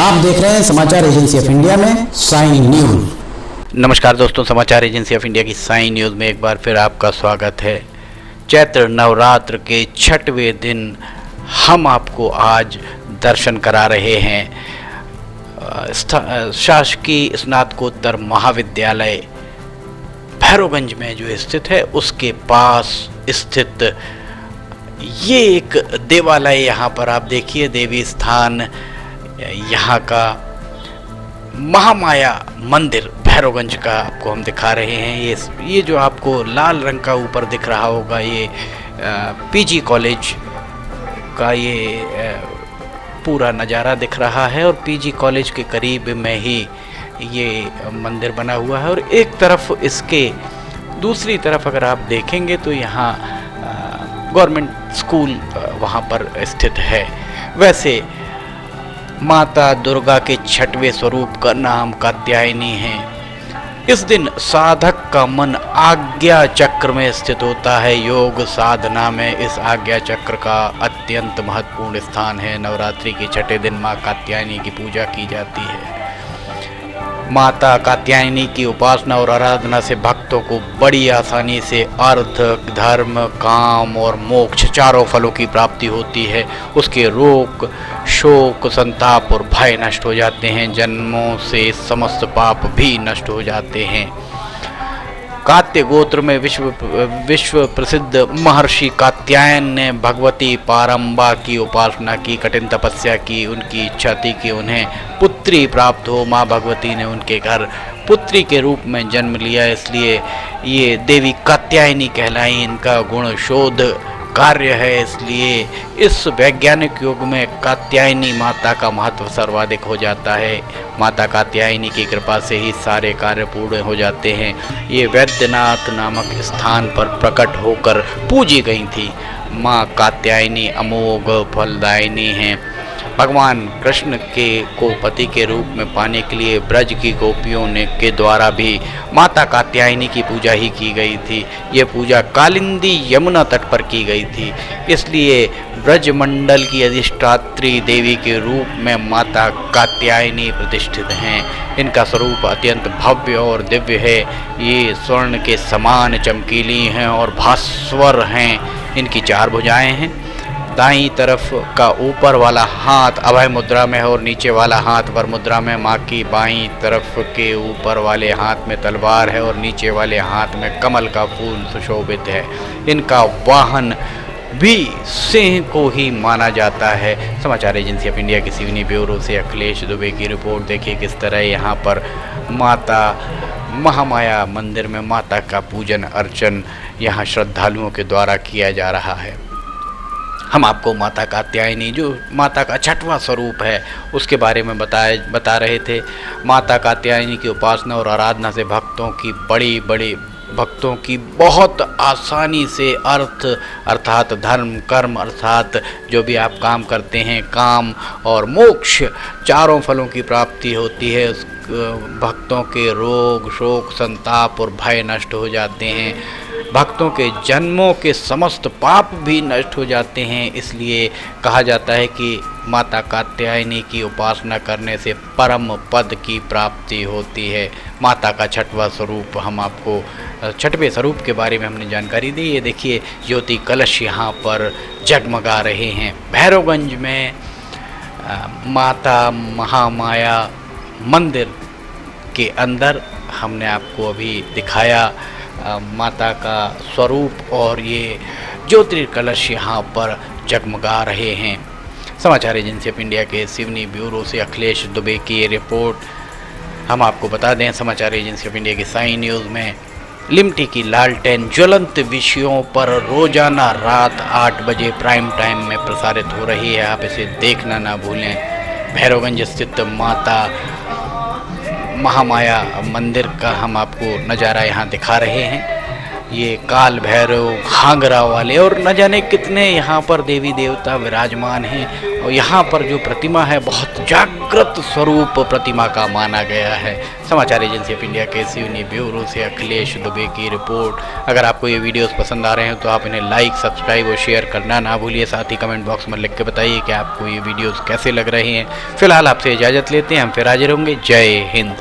आप देख रहे हैं समाचार एजेंसी ऑफ इंडिया में साइन न्यूज। नमस्कार दोस्तों, समाचार एजेंसी ऑफ इंडिया की साइन न्यूज़ में एक बार फिर आपका स्वागत है। चैत्र नवरात्र के 6वें दिन हम आपको आज दर्शन करा रहे हैं शासकीय स्नातकोत्तर महाविद्यालय भैरवगंज में जो स्थित है उसके पास स्थित ये एक देवालय। यहाँ पर आप देखिए देवी स्थान, यहाँ का महामाया मंदिर भैरवगंज का आपको हम दिखा रहे हैं। ये जो आपको लाल रंग का ऊपर दिख रहा होगा, ये पीजी कॉलेज का ये पूरा नज़ारा दिख रहा है और पीजी कॉलेज के करीब में ही ये मंदिर बना हुआ है। और एक तरफ इसके दूसरी तरफ अगर आप देखेंगे तो यहाँ गवर्नमेंट स्कूल वहाँ पर स्थित है। वैसे माता दुर्गा के 6वें स्वरूप का नाम कात्यायनी है। इस दिन साधक का मन आज्ञा चक्र में स्थित होता है। योग साधना में इस आज्ञा चक्र का अत्यंत महत्वपूर्ण स्थान है। नवरात्रि के 6ठे दिन माँ कात्यायनी की पूजा की जाती है। माता कात्यायनी की उपासना और आराधना से भक्तों को बड़ी आसानी से अर्थ, धर्म, काम और मोक्ष चारों फलों की प्राप्ति होती है। उसके रोग, शोक, संताप और भय नष्ट हो जाते हैं। जन्मों से समस्त पाप भी नष्ट हो जाते हैं। कात्य गोत्र में विश्व प्रसिद्ध महर्षि कात्यायन ने भगवती पारंबा की उपासना की, कठिन तपस्या की। उनकी इच्छा थी कि उन्हें पुत्री प्राप्त हो। माँ भगवती ने उनके घर पुत्री के रूप में जन्म लिया, इसलिए ये देवी कात्यायनी कहलाई। इनका गुण शोध कार्य है, इसलिए इस वैज्ञानिक युग में कात्यायनी माता का महत्व सर्वाधिक हो जाता है। माता कात्यायनी की कृपा से ही सारे कार्य पूर्ण हो जाते हैं। ये वैद्यनाथ नामक स्थान पर प्रकट होकर पूजी गई थी। माँ कात्यायनी अमोघ फलदायिनी हैं। भगवान कृष्ण को पति के रूप में पाने के लिए ब्रज की गोपियों के द्वारा भी माता कात्यायनी की पूजा ही की गई थी। ये पूजा कालिंदी यमुना तट पर की गई थी, इसलिए ब्रजमंडल की अधिष्ठात्री देवी के रूप में माता कात्यायनी प्रतिष्ठित हैं। इनका स्वरूप अत्यंत भव्य और दिव्य है। ये स्वर्ण के समान चमकीली हैं और भास्वर हैं। इनकी 4 भुजाएं हैं। दाईं तरफ का ऊपर वाला हाथ अभय मुद्रा में है और नीचे वाला हाथ वर मुद्रा में। माँ की बाईं तरफ के ऊपर वाले हाथ में तलवार है और नीचे वाले हाथ में कमल का फूल सुशोभित है। इनका वाहन भी सिंह को ही माना जाता है। समाचार एजेंसी ऑफ इंडिया की सिवनी ब्यूरो से अखिलेश दुबे की रिपोर्ट। देखिए किस तरह यहाँ पर माता महामाया मंदिर में माता का पूजन अर्चन यहाँ श्रद्धालुओं के द्वारा किया जा रहा है। हम आपको माता कात्यायनी जो माता का 6वां स्वरूप है उसके बारे में बता रहे थे। माता कात्यायनी की उपासना और आराधना से भक्तों की बहुत आसानी से अर्थ अर्थात धर्म, कर्म अर्थात जो भी आप काम करते हैं, काम और मोक्ष चारों फलों की प्राप्ति होती है। भक्तों के रोग, शोक, संताप और भय नष्ट हो जाते हैं। भक्तों के जन्मों के समस्त पाप भी नष्ट हो जाते हैं। इसलिए कहा जाता है कि माता कात्यायनी की उपासना करने से परम पद की प्राप्ति होती है। माता का 6वां स्वरूप हम आपको 6वें स्वरूप के बारे में हमने जानकारी दी। ये देखिए ज्योति कलश यहाँ पर जगमगा रहे हैं। भैरवगंज में माता महामाया मंदिर के अंदर हमने आपको अभी दिखाया माता का स्वरूप और ये ज्योतिर्कलश यहाँ पर जगमगा रहे हैं। समाचार एजेंसी ऑफ इंडिया के सिवनी ब्यूरो से अखिलेश दुबे की ये रिपोर्ट। हम आपको बता दें समाचार एजेंसी ऑफ इंडिया की साइन न्यूज़ में लिमटी की लालटेन ज्वलंत विषयों पर रोजाना रात 8 बजे प्राइम टाइम में प्रसारित हो रही है। आप इसे देखना ना भूलें। भैरवगंज स्थित माता महामाया मंदिर का हम आपको नज़ारा यहाँ दिखा रहे हैं। ये काल भैरव, घाघरा वाले और न जाने कितने यहाँ पर देवी देवता विराजमान हैं। और यहाँ पर जो प्रतिमा है बहुत जागृत स्वरूप प्रतिमा का माना गया है। समाचार एजेंसी ऑफ इंडिया के सिवनी ब्यूरो से अखिलेश दुबे की रिपोर्ट। अगर आपको ये वीडियोस पसंद आ रहे हैं तो आप इन्हें लाइक, सब्सक्राइब और शेयर करना ना भूलिए। साथ ही कमेंट बॉक्स में लिख के बताइए कि आपको ये वीडियोस कैसे लग रहे हैं। फिलहाल आपसे इजाज़त लेते हैं, हम फिर हाजिर होंगे। जय हिंद।